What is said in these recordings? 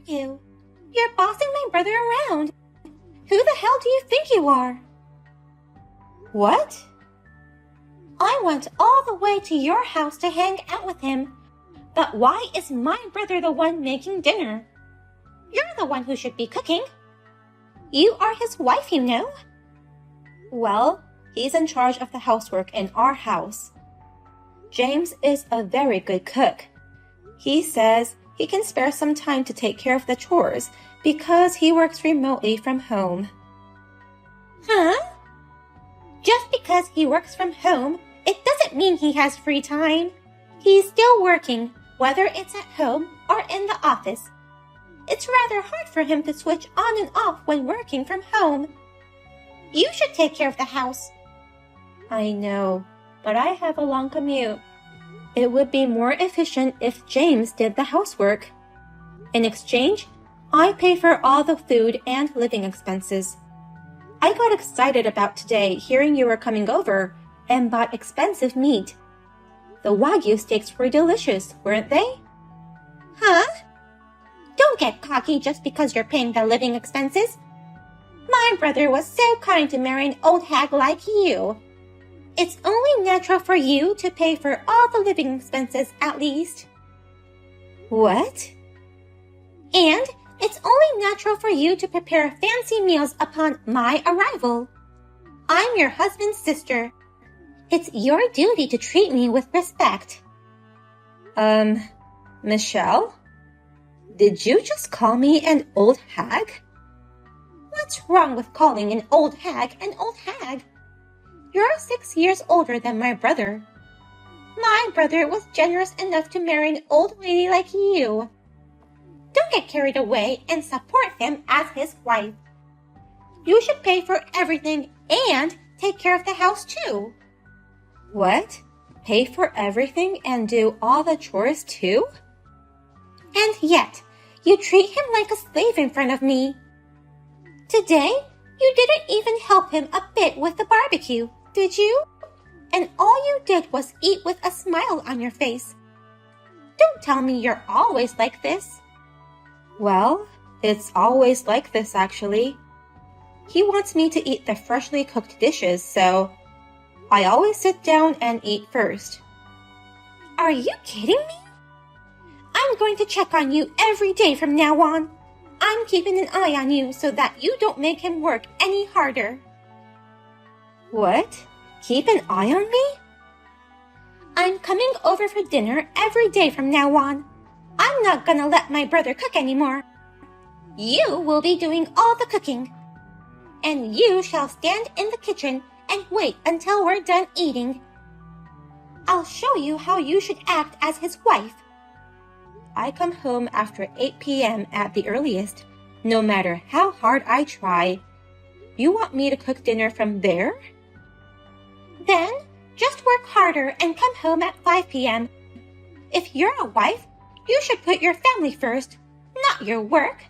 you? You're bossing my brother around. Who the hell do you think you are? What? I went all the way to your house to hang out with him. But why is my brother the one making dinner? You're the one who should be cooking. You are his wife, you know. Well, he's in charge of the housework in our house. James is a very good cook. He says he can spare some time to take care of the chores because he works remotely from home. Huh? Just because he works from home, it doesn't mean he has free time. He's still working, whether it's at home or in the office. It's rather hard for him to switch on and off when working from home. You should take care of the house. I know, but I have a long commute. It would be more efficient if James did the housework. In exchange, I pay for all the food and living expenses. I got excited about today hearing you were coming over and bought expensive meat. The Wagyu steaks were delicious, weren't they? Huh? Don't get cocky just because you're paying the living expenses. My brother was so kind to marry an old hag like you. It's only natural for you to pay for all the living expenses at least. What? And it's only natural for you to prepare fancy meals upon my arrival. I'm your husband's sister. It's your duty to treat me with respect. Michelle? Did you just call me an old hag? What's wrong with calling an old hag an old hag? You're 6 years older than my brother. My brother was generous enough to marry an old lady like you. Don't get carried away and support him as his wife. You should pay for everything and take care of the house too. What? Pay for everything and do all the chores too? And yet, you treat him like a slave in front of me. Today, you didn't even help him a bit with the barbecue, did you? And all you did was eat with a smile on your face. Don't tell me you're always like this. Well, it's always like this actually. He wants me to eat the freshly cooked dishes, so I always sit down and eat first. Are you kidding me? I'm going to check on you every day from now on. I'm keeping an eye on you so that you don't make him work any harder. What? Keep an eye on me? I'm coming over for dinner every day from now on. I'm not gonna let my brother cook anymore. You will be doing all the cooking. And you shall stand in the kitchen and wait until we're done eating. I'll show you how you should act as his wife. I come home after 8 p.m. at the earliest, no matter how hard I try. You want me to cook dinner from there? Then, just work harder and come home at 5 p.m. If you're a wife, you should put your family first, not your work.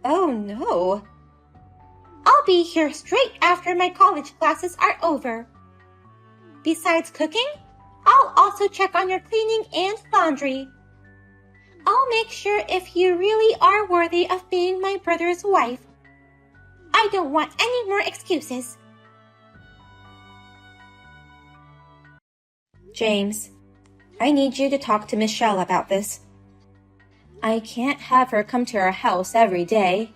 Oh no. I'll be here straight after my college classes are over. Besides cooking, I'll also check on your cleaning and laundry. I'll make sure if you really are worthy of being my brother's wife. I don't want any more excuses. James, I need you to talk to Michelle about this. I can't have her come to our house every day.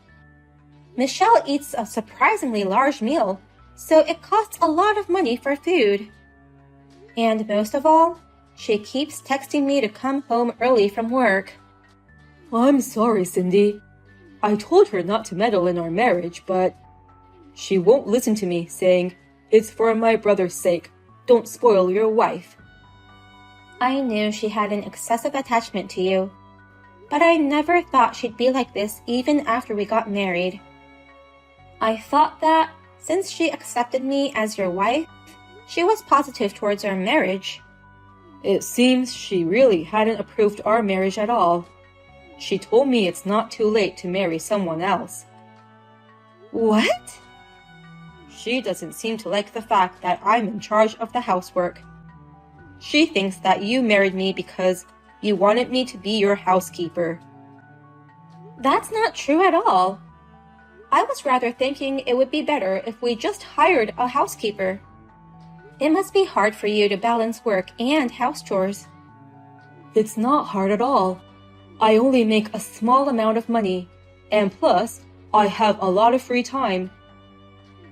Michelle eats a surprisingly large meal, so it costs a lot of money for food. And most of all, she keeps texting me to come home early from work. I'm sorry, Cindy. I told her not to meddle in our marriage, but she won't listen to me, saying, "It's for my brother's sake. Don't spoil your wife." I knew she had an excessive attachment to you, but I never thought she'd be like this even after we got married. I thought that, since she accepted me as your wife, she was positive towards our marriage. It seems she really hadn't approved our marriage at all. She told me it's not too late to marry someone else. What? She doesn't seem to like the fact that I'm in charge of the housework. She thinks that you married me because you wanted me to be your housekeeper. That's not true at all. I was rather thinking it would be better if we just hired a housekeeper. It must be hard for you to balance work and house chores. It's not hard at all. I only make a small amount of money, and plus, I have a lot of free time.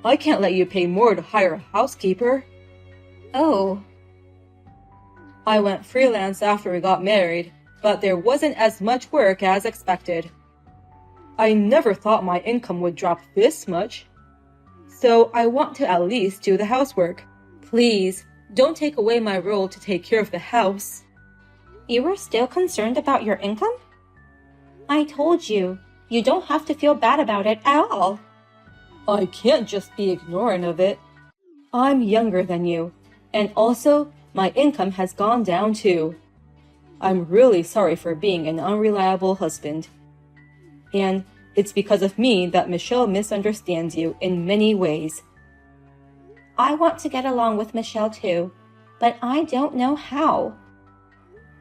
I can't let you pay more to hire a housekeeper. Oh. I went freelance after we got married, but there wasn't as much work as expected. I never thought my income would drop this much. So I want to at least do the housework. Please, don't take away my role to take care of the house. You were still concerned about your income? I told you, you don't have to feel bad about it at all. I can't just be ignorant of it. I'm younger than you, and also my income has gone down too. I'm really sorry for being an unreliable husband. And it's because of me that Michelle misunderstands you in many ways. I want to get along with Michelle too, but I don't know how.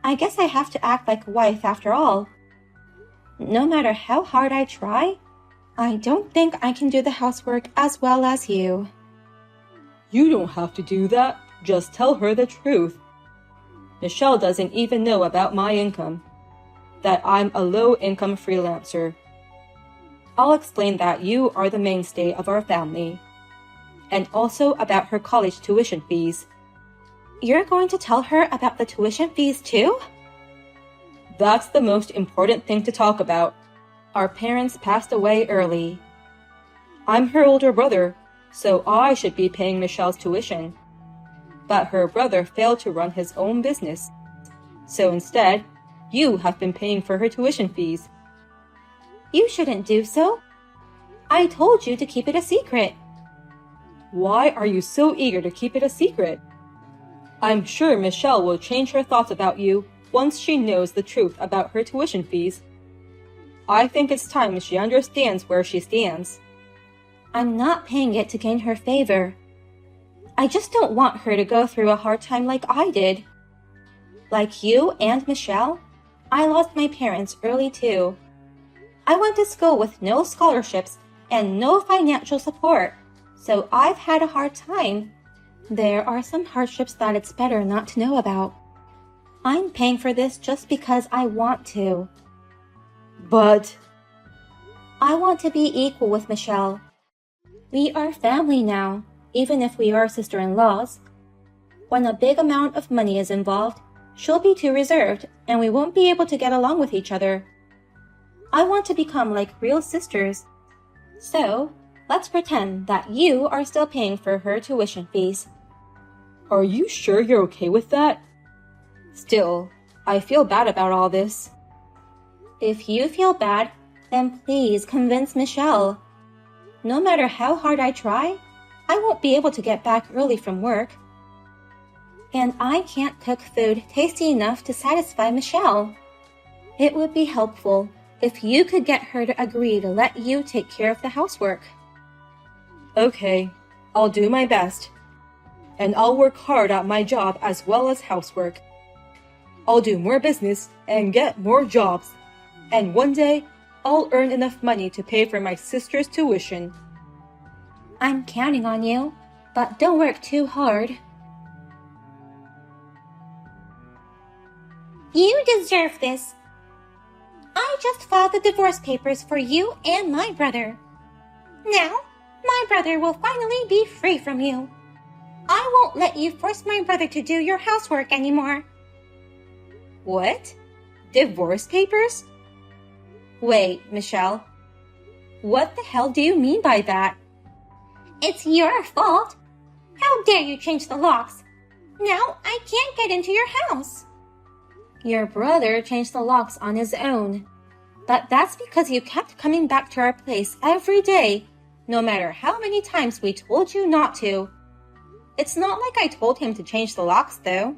I guess I have to act like a wife after all. No matter how hard I try, I don't think I can do the housework as well as you. You don't have to do that. Just tell her the truth. Michelle doesn't even know about my income, that I'm a low-income freelancer. I'll explain that you are the mainstay of our family, and also about her college tuition fees. You're going to tell her about the tuition fees too? That's the most important thing to talk about. Our parents passed away early. I'm her older brother, so I should be paying Michelle's tuition. But her brother failed to run his own business. So instead, you have been paying for her tuition fees. You shouldn't do so. I told you to keep it a secret. Why are you so eager to keep it a secret? I'm sure Michelle will change her thoughts about you once she knows the truth about her tuition fees. I think it's time she understands where she stands. I'm not paying it to gain her favor. I just don't want her to go through a hard time like I did. Like you and Michelle, I lost my parents early too. I went to school with no scholarships and no financial support, so I've had a hard time. There are some hardships that it's better not to know about. I'm paying for this just because I want to. But I want to be equal with Michelle. We are family now, even if we are sister-in-laws. When a big amount of money is involved, she'll be too reserved and we won't be able to get along with each other. I want to become like real sisters. So, let's pretend that you are still paying for her tuition fees. Are you sure you're okay with that? Still, I feel bad about all this. If you feel bad, then please convince Michelle. No matter how hard I try, I won't be able to get back early from work. And I can't cook food tasty enough to satisfy Michelle. It would be helpful if you could get her to agree to let you take care of the housework. Okay, I'll do my best. And I'll work hard at my job as well as housework. I'll do more business and get more jobs. And one day, I'll earn enough money to pay for my sister's tuition. I'm counting on you, but don't work too hard. You deserve this. I just filed the divorce papers for you and my brother. Now, my brother will finally be free from you. I won't let you force my brother to do your housework anymore. What? Divorce papers? Wait, Michelle. What the hell do you mean by that? It's your fault. How dare you change the locks? Now I can't get into your house. Your brother changed the locks on his own. But that's because you kept coming back to our place every day, no matter how many times we told you not to. It's not like I told him to change the locks, though.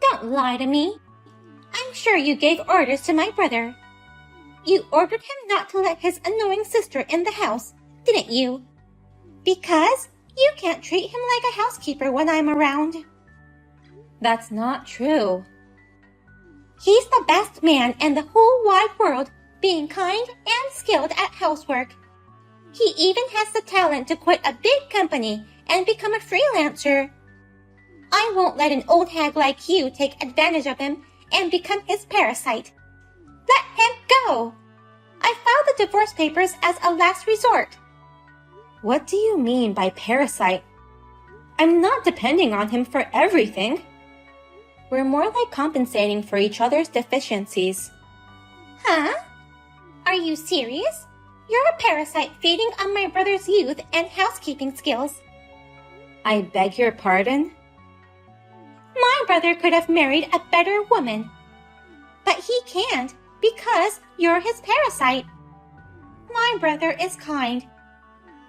Don't lie to me. I'm sure you gave orders to my brother. You ordered him not to let his annoying sister in the house, didn't you? Because you can't treat him like a housekeeper when I'm around. That's not true. He's the best man in the whole wide world, being kind and skilled at housework. He even has the talent to quit a big company and become a freelancer. I won't let an old hag like you take advantage of him and become his parasite. Let him go. I filed the divorce papers as a last resort. What do you mean by parasite? I'm not depending on him for everything. We're more like compensating for each other's deficiencies. Huh? Are you serious? You're a parasite feeding on my brother's youth and housekeeping skills. I beg your pardon? My brother could have married a better woman. But he can't because you're his parasite. My brother is kind.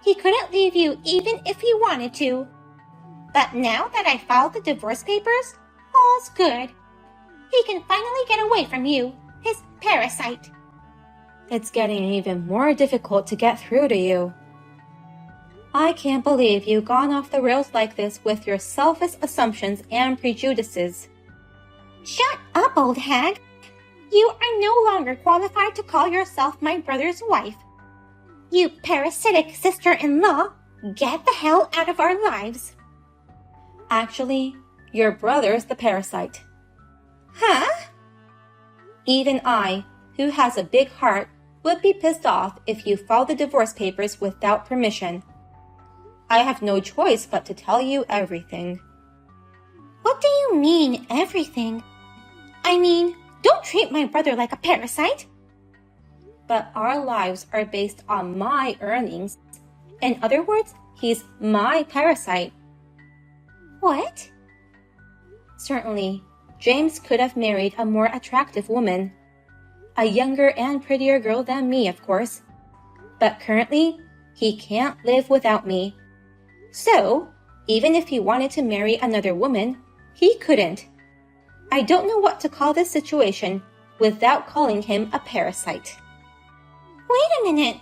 He couldn't leave you even if he wanted to. But now that I filed the divorce papers, all's good. He can finally get away from you, his parasite. It's getting even more difficult to get through to you. I can't believe you've gone off the rails like this with your selfish assumptions and prejudices. Shut up, old hag. You are no longer qualified to call yourself my brother's wife. You parasitic sister-in-law, get the hell out of our lives. Actually, your brother's the parasite. Huh? Even I, who has a big heart, would be pissed off if you filed the divorce papers without permission. I have no choice but to tell you everything. What do you mean, everything? I mean, don't treat my brother like a parasite. But our lives are based on my earnings. In other words, he's my parasite. What? Certainly, James could have married a more attractive woman. A younger and prettier girl than me, of course. But currently, he can't live without me. So, even if he wanted to marry another woman, he couldn't. I don't know what to call this situation without calling him a parasite. Wait a minute.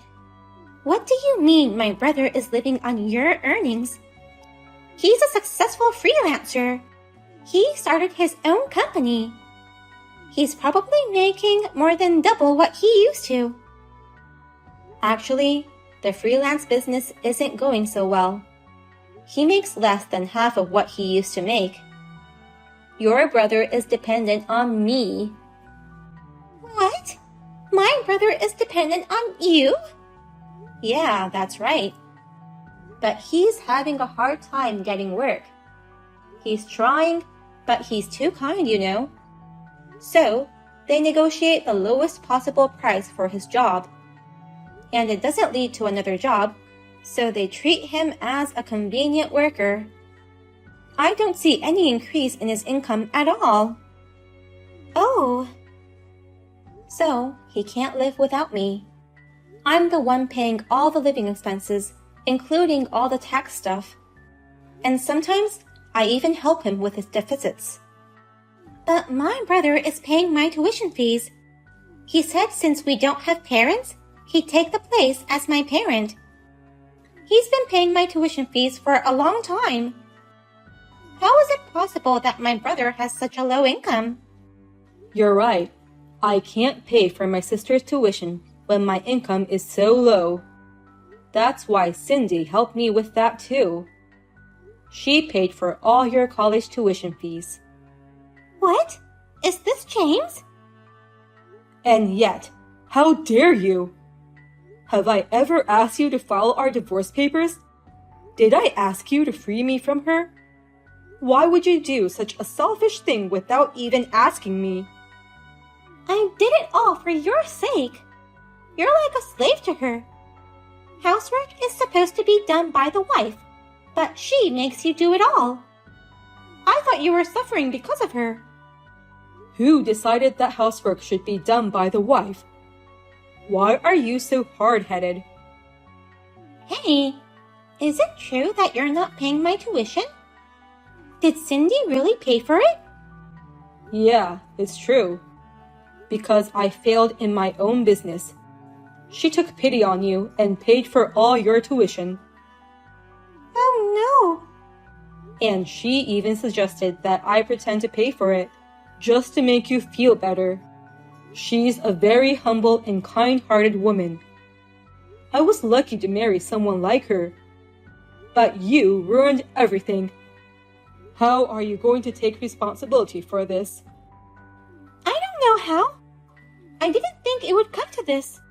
What do you mean my brother is living on your earnings? He's a successful freelancer. He started his own company. He's probably making more than double what he used to. Actually, the freelance business isn't going so well. He makes less than half of what he used to make. Your brother is dependent on me. What? My brother is dependent on you? Yeah, that's right. But he's having a hard time getting work. He's trying, but he's too kind, you know. So, they negotiate the lowest possible price for his job. And it doesn't lead to another job, so they treat him as a convenient worker. I don't see any increase in his income at all. Oh. So, he can't live without me. I'm the one paying all the living expenses, including all the tax stuff. And sometimes, I even help him with his deficits. But my brother is paying my tuition fees. He said since we don't have parents, he'd take the place as my parent. He's been paying my tuition fees for a long time. How is it possible that my brother has such a low income? You're right. I can't pay for my sister's tuition when my income is so low. That's why Cindy helped me with that too. She paid for all your college tuition fees. What? Is this James? And yet, how dare you? Have I ever asked you to file our divorce papers? Did I ask you to free me from her? Why would you do such a selfish thing without even asking me? I did it all for your sake. You're like a slave to her. Housework is supposed to be done by the wife, but she makes you do it all. I thought you were suffering because of her. Who decided that housework should be done by the wife? Why are you so hard-headed? Hey, is it true that you're not paying my tuition? Did Cindy really pay for it? Yeah, it's true. Because I failed in my own business. She took pity on you and paid for all your tuition. Oh no! And she even suggested that I pretend to pay for it, just to make you feel better. She's a very humble and kind-hearted woman. I was lucky to marry someone like her. But you ruined everything. How are you going to take responsibility for this? I don't know how. I didn't think it would come to this.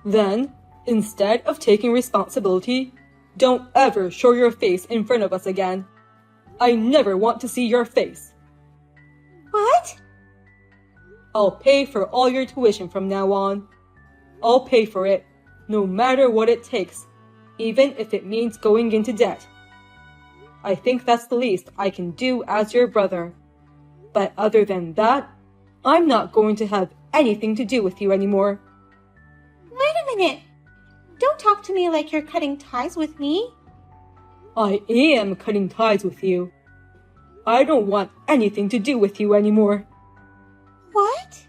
Then, instead of taking responsibility, don't ever show your face in front of us again. I never want to see your face. What? I'll pay for all your tuition from now on. I'll pay for it, no matter what it takes, even if it means going into debt. I think that's the least I can do as your brother. But other than that, I'm not going to have anything to do with you anymore. Wait a minute. Don't talk to me like you're cutting ties with me. I am cutting ties with you. I don't want anything to do with you anymore. What?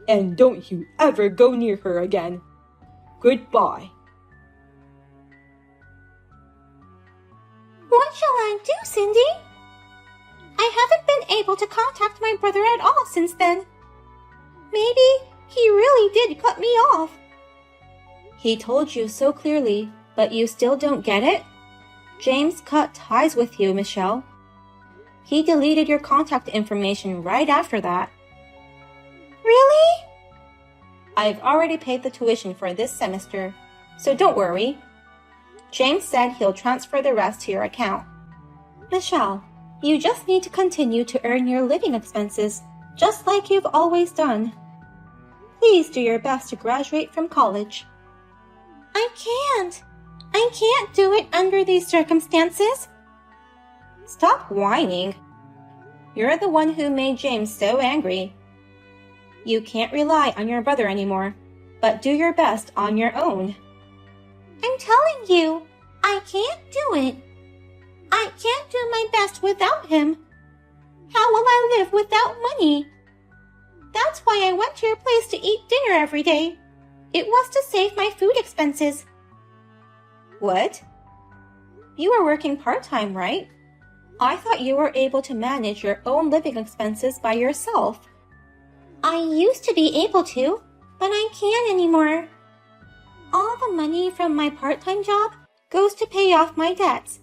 And don't you ever go near her again. Goodbye. What shall I do, Cindy? I haven't been able to contact my brother at all since then. Maybe he really did cut me off. He told you so clearly, but you still don't get it? James cut ties with you, Michelle. He deleted your contact information right after that. Really? I've already paid the tuition for this semester, so don't worry. James said he'll transfer the rest to your account. Michelle, you just need to continue to earn your living expenses, just like you've always done. Please do your best to graduate from college. I can't. I can't do it under these circumstances. Stop whining. You're the one who made James so angry. You can't rely on your brother anymore, but do your best on your own. I'm telling you, I can't do it. I can't do my best without him. How will I live without money? That's why I went to your place to eat dinner every day. It was to save my food expenses. What? You were working part-time, right? I thought you were able to manage your own living expenses by yourself. I used to be able to, but I can't anymore. All the money from my part-time job goes to pay off my debts,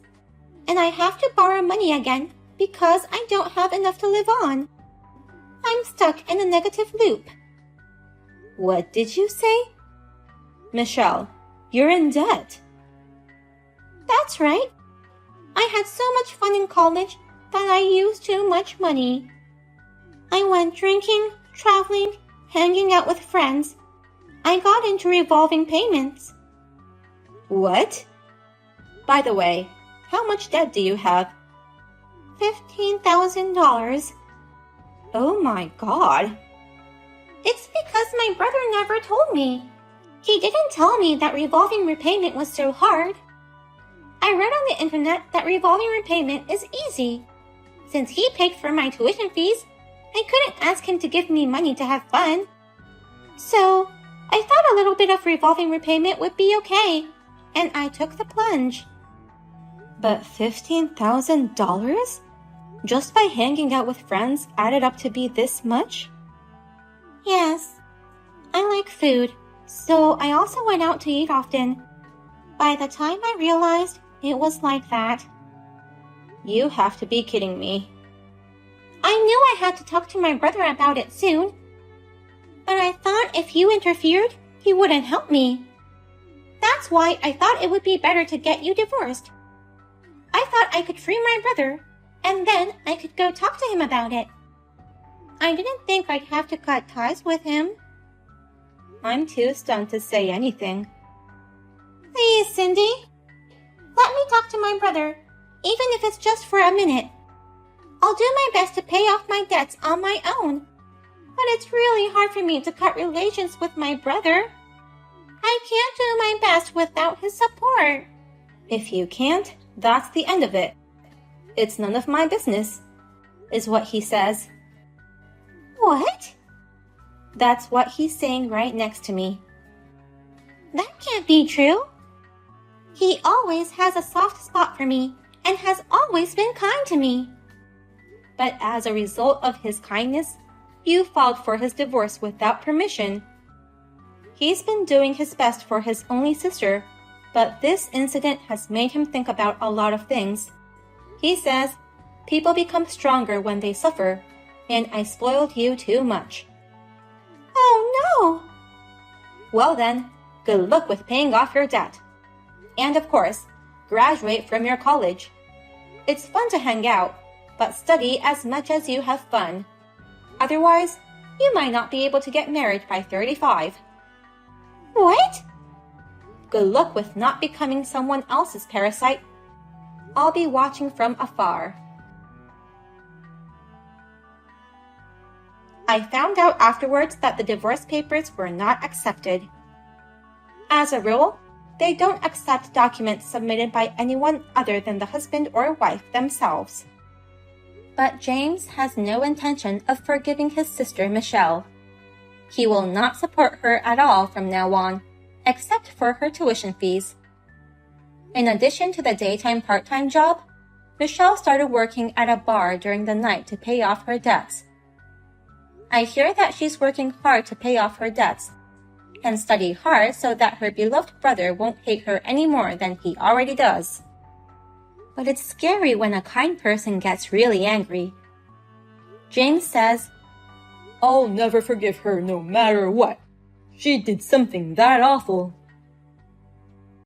and I have to borrow money again because I don't have enough to live on. I'm stuck in a negative loop. What did you say? Michelle, you're in debt. That's right. I had so much fun in college that I used too much money. I went drinking, traveling, hanging out with friends. I got into revolving payments. What? By the way, how much debt do you have? $15,000. Oh my God. It's because my brother never told me. He didn't tell me that revolving repayment was so hard. I read on the internet that revolving repayment is easy. Since he paid for my tuition fees, I couldn't ask him to give me money to have fun. So, I thought a little bit of revolving repayment would be okay, and I took the plunge. But $15,000? Just by hanging out with friends added up to be this much? Yes. I like food, so I also went out to eat often. By the time I realized it was like that. You have to be kidding me. I knew I had to talk to my brother about it soon. But I thought if you interfered, he wouldn't help me. That's why I thought it would be better to get you divorced. I thought I could free my brother, and then I could go talk to him about it. I didn't think I'd have to cut ties with him. I'm too stunned to say anything. Please, Cindy. Let me talk to my brother, even if it's just for a minute. I'll do my best to pay off my debts on my own. But it's really hard for me to cut relations with my brother. I can't do my best without his support. If you can't, that's the end of it. It's none of my business, is what he says. What? That's what he's saying right next to me. That can't be true. He always has a soft spot for me and has always been kind to me. But as a result of his kindness, You filed for his divorce without permission. He's been doing his best for his only sister, but this incident has made him think about a lot of things. He says, people become stronger when they suffer, and I spoiled you too much. Oh no! Well then, good luck with paying off your debt. And of course, graduate from your college. It's fun to hang out, but study as much as you have fun. Otherwise, you might not be able to get married by 35. What? Good luck with not becoming someone else's parasite. I'll be watching from afar. I found out afterwards that the divorce papers were not accepted. As a rule, they don't accept documents submitted by anyone other than the husband or wife themselves. But James has no intention of forgiving his sister Michelle. He will not support her at all from now on, except for her tuition fees. In addition to the daytime part-time job, Michelle started working at a bar during the night to pay off her debts. I hear that she's working hard to pay off her debts and study hard so that her beloved brother won't hate her any more than he already does. But it's scary when a kind person gets really angry. James says, I'll never forgive her no matter what. She did something that awful.